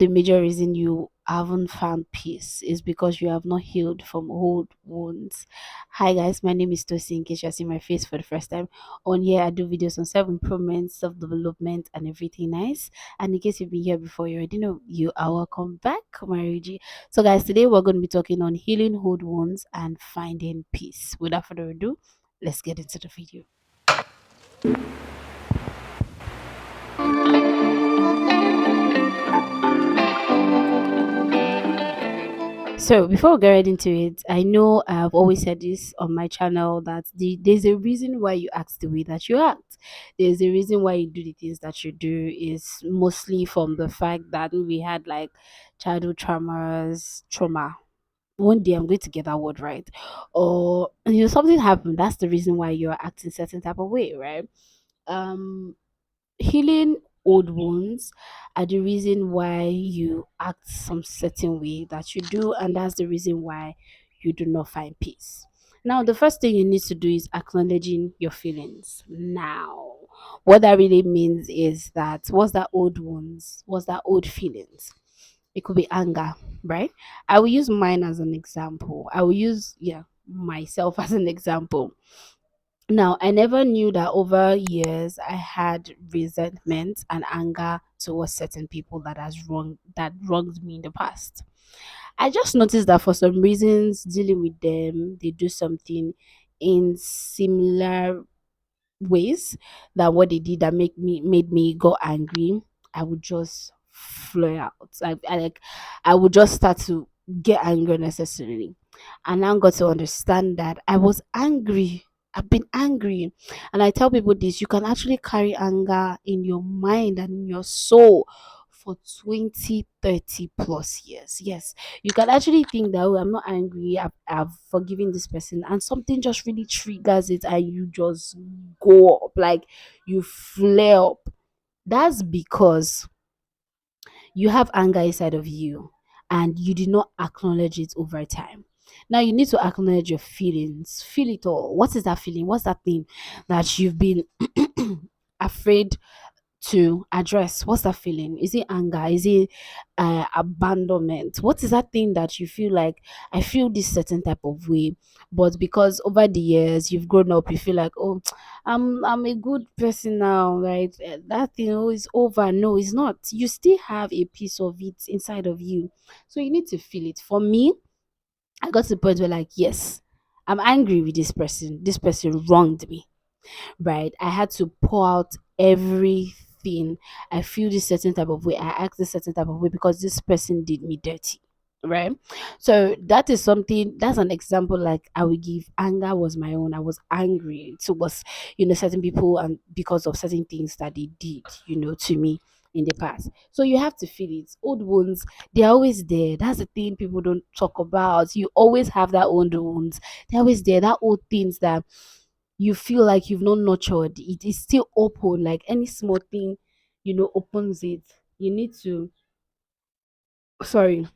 the major reason you haven't found peace is because you have not healed from old wounds. Hi guys, my name is Tosi. In case you're seeing my face for the first time, on here I do videos on self improvement, self development, and everything nice. And in case you've been here before, you already know you are welcome back, my Reggie. So guys, today we're going to be talking on healing old wounds and finding peace. Without further ado, let's get into the video. So before we get right into it, I know I've always said this on my channel that there's a reason why you act the way that you act. There's a reason why you do the things that you do is mostly from the fact that we had like childhood trauma. One day I'm going to get that word right. Or something happened. That's the reason why you're acting certain type of way, right? Um Healing old wounds are the reason why you act some certain way that you do, and that's the reason why you do not find peace. Now, the first thing you need to do is acknowledging your feelings. Now, what that really means is that what's that old wounds, what's that old feelings? It could be anger, right? I will use mine as an example. I will use, yeah, myself as an example. Now, I never knew that over years I had resentment and anger towards certain people that wronged me in the past. I just noticed that for some reasons, dealing with them, they do something in similar ways that what they did that made me go angry. I would just flare out. I would just start to get angry unnecessarily. And now got to understand that I was angry. I've been angry. And I tell people this, you can actually carry anger in your mind and in your soul for 20, 30 plus years. Yes, you can actually think that, oh, I'm not angry, I've forgiven this person, and something just really triggers it, and you just go up, like you flare up. That's because you have anger inside of you and you did not acknowledge it over time. Now you need to acknowledge your feelings. Feel it all. What is that feeling? What's that thing that you've been afraid to address? What's that feeling? Is it anger? Is it abandonment? What is that thing that you feel like, I feel this certain type of way, but because over the years you've grown up, you feel like, oh, I'm a good person now, right? That thing, oh, is over. No, it's not. You still have a piece of it inside of you, so you need to feel it. For me, I got to the point where, like, yes, I'm angry with this person. This person wronged me, right? I had to pour out everything. I feel this certain type of way. I act this certain type of way because this person did me dirty. Right. So that is something, that's an example like I will give. Anger was my own. I was angry towards, certain people, and because of certain things that they did, to me in the past. So you have to feel it. Old wounds, they're always there. That's the thing people don't talk about. You always have that old wounds. They're always there. That old things that you feel like you've not nurtured, it is still open. Like any small thing, opens it. You need to, sorry,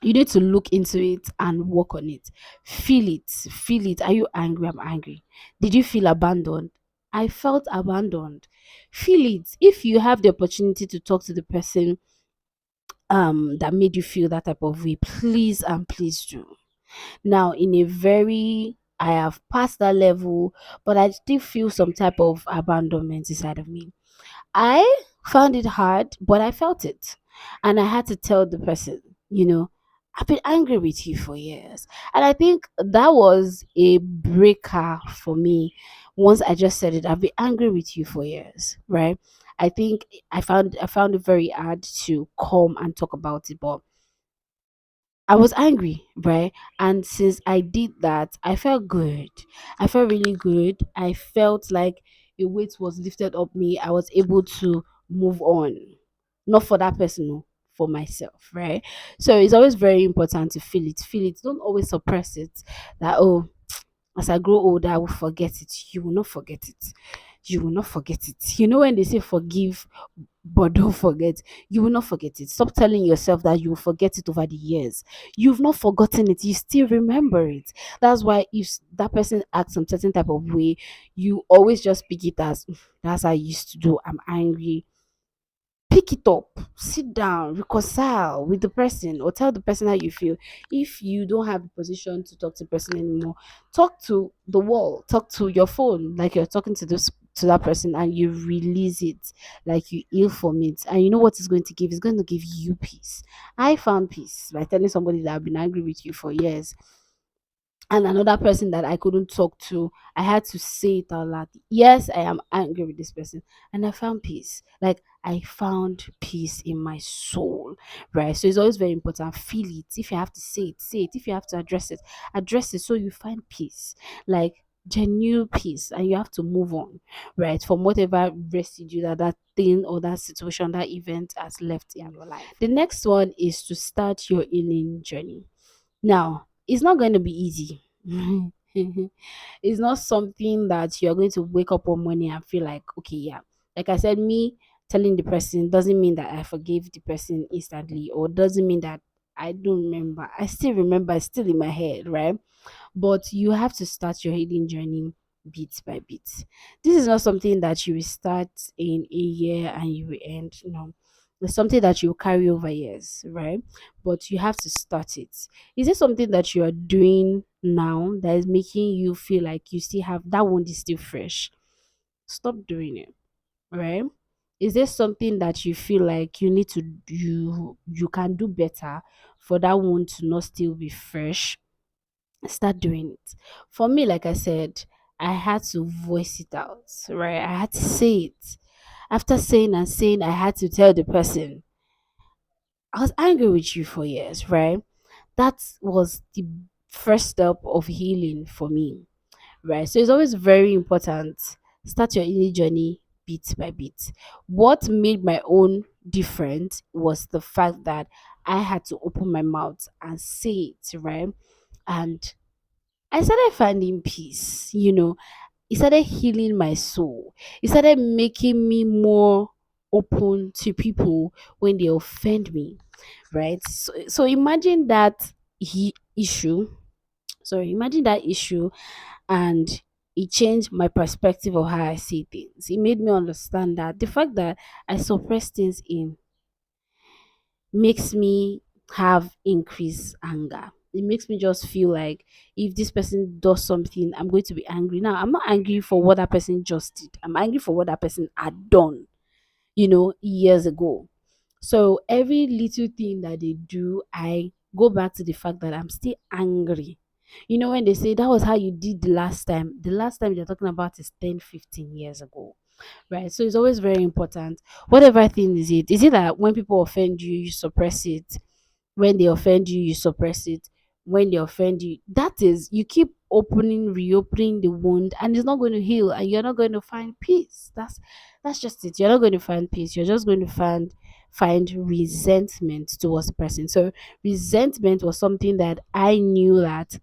you need to look into it and work on it. Feel it. Feel it. Are you angry? I'm angry. Did you feel abandoned? I felt abandoned. Feel it. If you have the opportunity to talk to the person that made you feel that type of way, please and please do. Now, in a very, I have passed that level, but I still feel some type of abandonment inside of me. I found it hard, but I felt it. And I had to tell the person, you know, I've been angry with you for years. And I think that was a breaker for me. Once I just said it, I've been angry with you for years, right? I think I found it very hard to come and talk about it, but I was angry, right? And since I did that, I felt good. I felt really good. I felt like a weight was lifted up me. I was able to move on. Not for that person, no, for myself, right? So it's always very important to feel it. Feel it. Don't always suppress it. That, oh, as I grow older, I will forget it. You will not forget it. You will not forget it. You know when they say forgive but don't forget, you will not forget it. Stop telling yourself that you will forget it over the years. You've not forgotten it, you still remember it. That's why if that person acts some certain type of way, you always just pick it as, "Mm, that's how I used to do. I'm angry. pick it up, sit down, reconcile with the person, or tell the person how you feel. If you don't have the position to talk to the person anymore, talk to the wall, talk to your phone, like you're talking to this to that person, and you release it, like you heal from it. And you know what it's going to give? It's going to give you peace. I found peace by telling somebody that I've been angry with you for years, and another person that I couldn't talk to, I had to say it out loud. Yes, I am angry with this person. And I found peace. Like, I found peace in my soul, right? So it's always very important. Feel it. If you have to say it, say it. If you have to address it so you find peace. Like, genuine peace. And you have to move on, right? From whatever residue that thing or that situation, that event has left in your life. The next one is to start your healing journey. Now, it's not going to be easy. It's not something that you're going to wake up one morning and feel like, okay, yeah. Like I said, me telling the person doesn't mean that I forgave the person instantly, or doesn't mean that I don't remember. I still remember, it's still in my head, right? But you have to start your healing journey bit by bit. This is not something that you will start in a year and you will end. No, it's something that you will carry over years, right? But you have to start it. Is it something that you are doing now that is making you feel like you still have that wound is still fresh? Stop doing it, right? Is there something that you feel like you need to you can do better for that wound to not still be fresh? Start doing it. For me, like I said, I had to voice it out, right? I had to say it. After saying and saying, I had to tell the person, I was angry with you for years, right? That was the first step of healing for me, right? So it's always very important. Start your healing journey bit by bit. What made my own different was the fact that I had to open my mouth and say it, right? And I started finding peace, it started healing my soul. It started making me more open to people when they offend me, right? So imagine that issue. Sorry, imagine that issue, and it changed my perspective of how I see things. It made me understand that the fact that I suppress things in makes me have increased anger. It makes me just feel like if this person does something, I'm going to be angry. Now, I'm not angry for what that person just did. I'm angry for what that person had done, years ago. So every little thing that they do, I go back to the fact that I'm still angry. When they say that was how you did the last time they're talking about is 10, 15 years ago, right? So it's always very important. Whatever thing is it? Is it that when people offend you, you suppress it? When they offend you, you suppress it. When they offend you, that is, you keep opening, reopening the wound, and it's not going to heal, and you're not going to find peace. That's just it. You're not going to find peace. You're just going to find resentment towards the person. So resentment was something that I knew that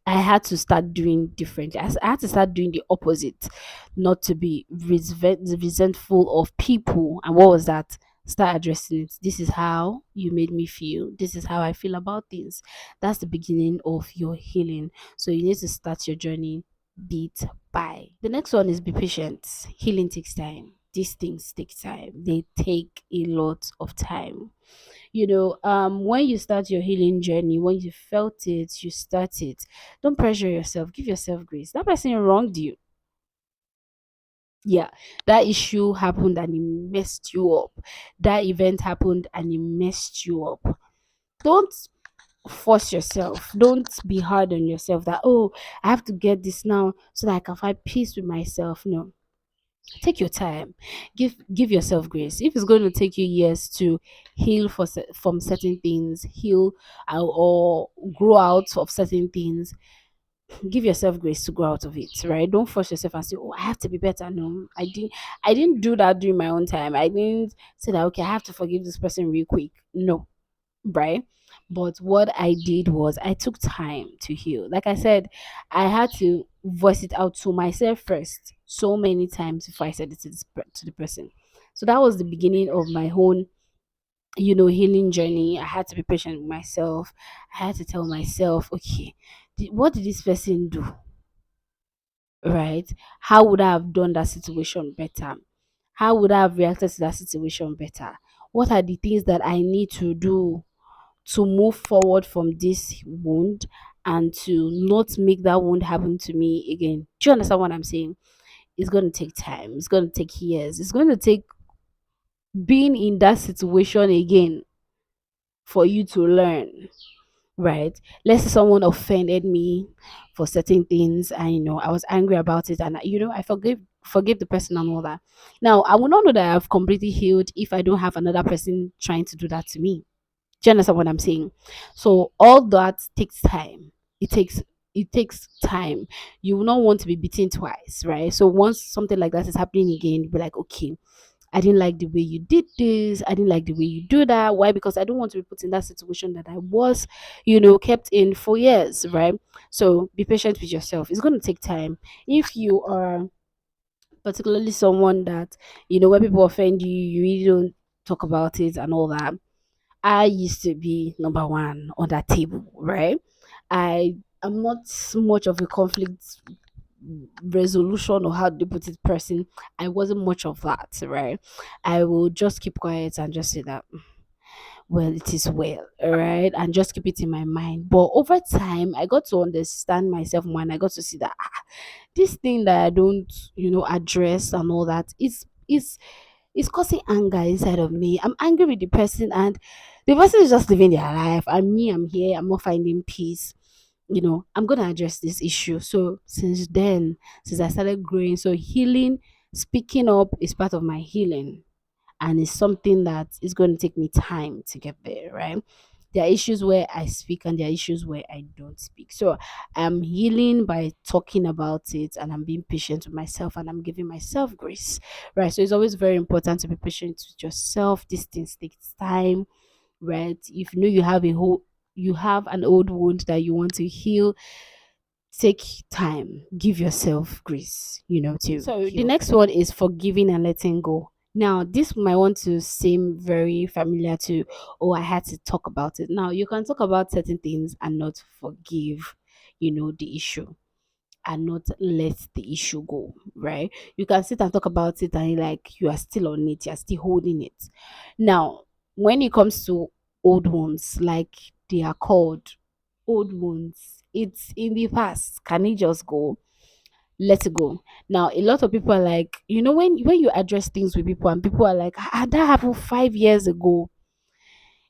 I had to start doing differently. I had to start doing the opposite, not to be resentful of people. And what was that? Start addressing it. This is how you made me feel. This is how I feel about things. That's the beginning of your healing. So you need to start your journey bit by. The next one is be patient. Healing takes time. These things take time. They take a lot of time. When you start your healing journey, when you felt it, you start it. Don't pressure yourself. Give yourself grace. That person wronged you. Yeah, that issue happened and it messed you up. That event happened and it messed you up. Don't force yourself. Don't be hard on yourself that, oh, I have to get this now so that I can find peace with myself. No, take your time. Give yourself grace. If it's going to take you years to heal from certain things, heal or grow out of certain things, give yourself grace to grow out of it, right? Don't force yourself and say, oh, I have to be better. No, I didn't do that during my own time. I didn't say that, okay, I have to forgive this person real quick. No, right? But what I did was I took time to heal. Like I said, I had to voice it out to myself first so many times before I said it to the person. So that was the beginning of my own, healing journey. I had to be patient with myself. I had to tell myself, okay, what did this person do? Right? How would I have done that situation better? How would I have reacted to that situation better? What are the things that I need to do to move forward from this wound and to not make that wound happen to me again? Do you understand what I'm saying? It's going to take time. It's going to take years. It's going to take being in that situation again for you to learn, right? Let's say someone offended me for certain things, and I was angry about it, and I forgive the person and all that. Now, I will not know that I've completely healed if I don't have another person trying to do that to me. Do you understand what I'm saying? So all that takes time. It takes time. You will not want to be beaten twice, right? So once something like that is happening again, you'll be like, okay, I didn't like the way you did this. I didn't like the way you do that. Why? Because I don't want to be put in that situation that I was, kept in for years, right? So be patient with yourself. It's going to take time. If you are particularly someone that, when people offend you, you really don't talk about it and all that. I used to be number one on that table, right? I am not much of a conflict resolution, or how they put it, person. I wasn't much of that, right? I will just keep quiet and just say that, well, it is well, all right, and just keep it in my mind. But over time, I got to understand myself more, and I got to see that this thing that I don't, address and all that is causing anger inside of me. I'm angry with the person, and the person is just living their life, and me, I'm here, I'm not finding peace. I'm gonna address this issue. So since then, since I started growing, so healing, speaking up is part of my healing, and it's something that is going to take me time to get there, right? There are issues where I speak, and there are issues where I don't speak. So I'm healing by talking about it, and I'm being patient with myself, and I'm giving myself grace, right? So it's always very important to be patient with yourself. These things take time, right? If you have an old wound that you want to heal, take time, give yourself grace, to so the heal next one is forgiving and letting go. Now this might want to seem very familiar to, oh, I had to talk about it. Now you can talk about certain things and not forgive, the issue, and not let the issue go, right? You can sit and talk about it, and like you are still on it, you're still holding it. Now, when it comes to old wounds, like they are called old wounds, it's in the past. Can it just go? Let it go. Now, a lot of people are like, when you address things with people, and people are like, that happened 5 years ago.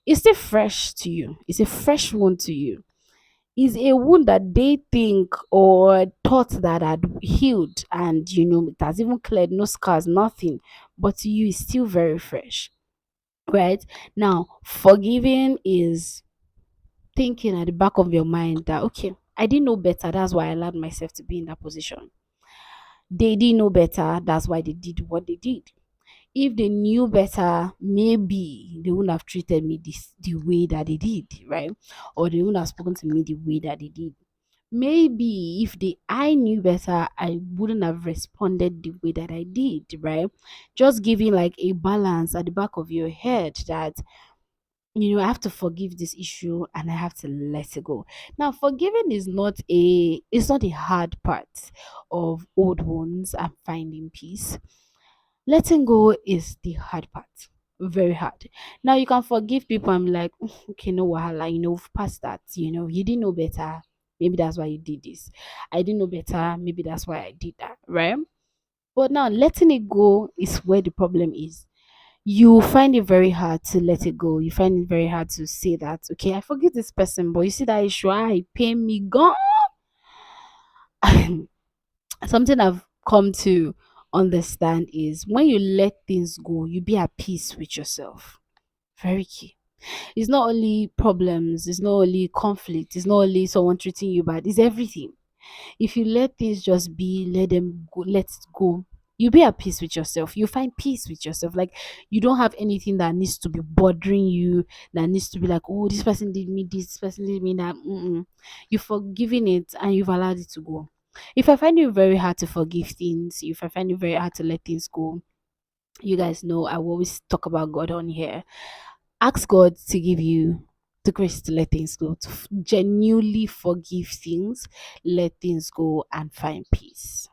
It's still fresh to you. It's a fresh wound to you. Is a wound that they think or thought that had healed, and it has even cleared, no scars, nothing, but to you it's still very fresh, right? Now forgiving is thinking at the back of your mind that, okay, I didn't know better, that's why I allowed myself to be in that position. They didn't know better, that's why they did what they did. If they knew better, maybe they wouldn't have treated me the way that they did, right? Or they wouldn't have spoken to me the way that they did. Maybe if I knew better, I wouldn't have responded the way that I did, right? Just giving like a balance at the back of your head that, I have to forgive this issue, and I have to let it go. Now forgiving is not a hard part of old wounds and finding peace. Letting go is the hard part. Very hard. Now you can forgive people and be like, okay, no wahala, we've passed that. You didn't know better. Maybe that's why you did this. I didn't know better. Maybe that's why I did that. Right? But now letting it go is where the problem is. You find it very hard to let it go. You find it very hard to say that, okay, I forgive this person, but you see that issue, I pay me gone. Something I've come to understand is when you let things go, you be at peace with yourself. Very key. It's not only problems, it's not only conflict, it's not only someone treating you bad, it's everything. If you let things just be, let them go, let it go, you be at peace with yourself. You find peace with yourself. Like you don't have anything that needs to be bothering you, that needs to be like, oh, this person did me this person did me that. You've forgiven it, and you've allowed it to go. If I find it very hard to forgive things, if I find it very hard to let things go, you guys know I will always talk about God on here. Ask God to give you the grace to let things go, to genuinely forgive things, let things go, and find peace.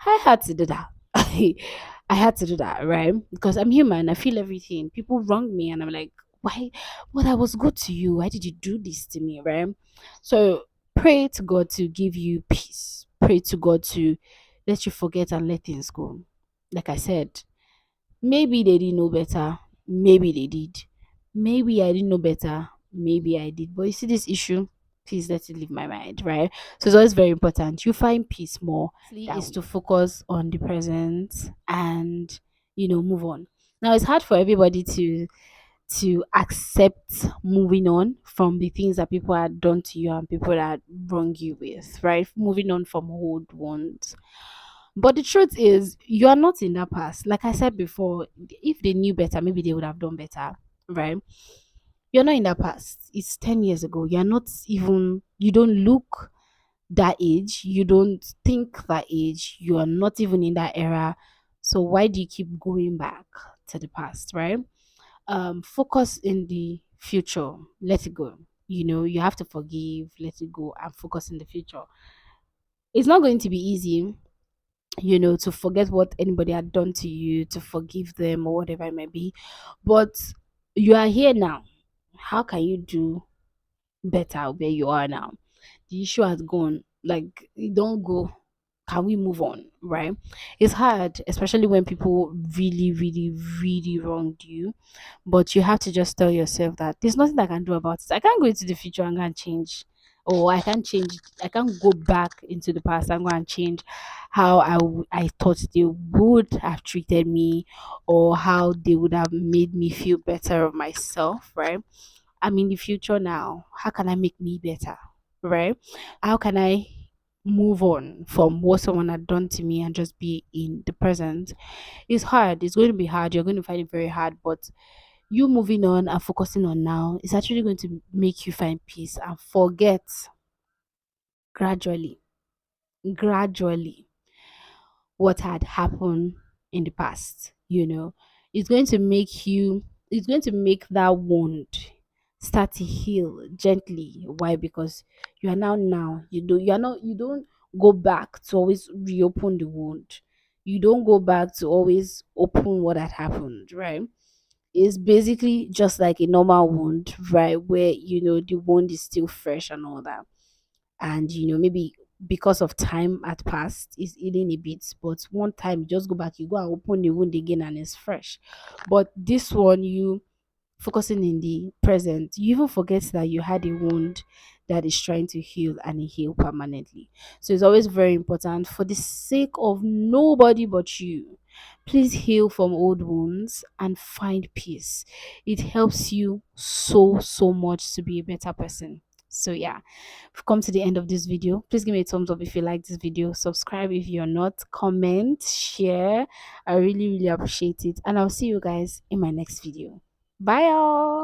I had to do that. I had to do that, right? Because I'm human. I feel everything. People wrong me, and I'm like, why? But I was good to you. Why did you do this to me, right? So pray to God to give you peace. Pray to God to let you forget and let things go. Like I said, maybe they didn't know better. Maybe they did. Maybe I didn't know better. Maybe I did. But you see this issue, please let it leave my mind, right? So it's always very important. You find peace more. Is to focus on the present and move on. Now it's hard for everybody to accept moving on from the things that people had done to you and people that wrong you with, right? Moving on from old ones. But the truth is, you are not in that past. Like I said before, if they knew better, maybe they would have done better, right? You're not in that past. It's 10 years ago. You're not even, you don't look that age. You don't think that age. You are not even in that era. So why do you keep going back to the past, right? Focus in the future. Let it go. You have to forgive, let it go, and focus in the future. It's not going to be easy, to forget what anybody had done to you, to forgive them or whatever it may be. But you are here now. How can you do better where you are now? The issue has gone. Like, you don't go. Can we move on? Right? It's hard, especially when people really, really, really wronged you. But you have to just tell yourself that there's nothing I can do about it. I can't go into the future and go and change. Or I can't change. I can't go back into the past and go and change how I thought they would have treated me, or how they would have made me feel better of myself, right? I'm in the future now. How can I make me better? Right? How can I move on from what someone had done to me and just be in the present? It's hard. It's going to be hard. You're going to find it very hard. But you moving on and focusing on now is actually going to make you find peace and forget gradually, gradually what had happened in the past. It's going to make it's going to make that wound start to heal gently. Why? Because you are now you don't go back to always reopen the wound. You don't go back to always open what had happened, right? It's basically just like a normal wound, right? Where the wound is still fresh and all that, and maybe because of time had passed is healing a bit, but one time you just go back, you go and open the wound again and it's fresh. But this one, you focusing in the present, you even forget that you had a wound that is trying to heal and it heal permanently. So it's always very important, for the sake of nobody but you, please heal from old wounds and find peace. It helps you so much to be a better person. So yeah, we've come to the end of this video. Please give me a thumbs up if you like this video, subscribe if you're not, comment, share. I really appreciate it, and I'll see you guys in my next video. Bye, y'all.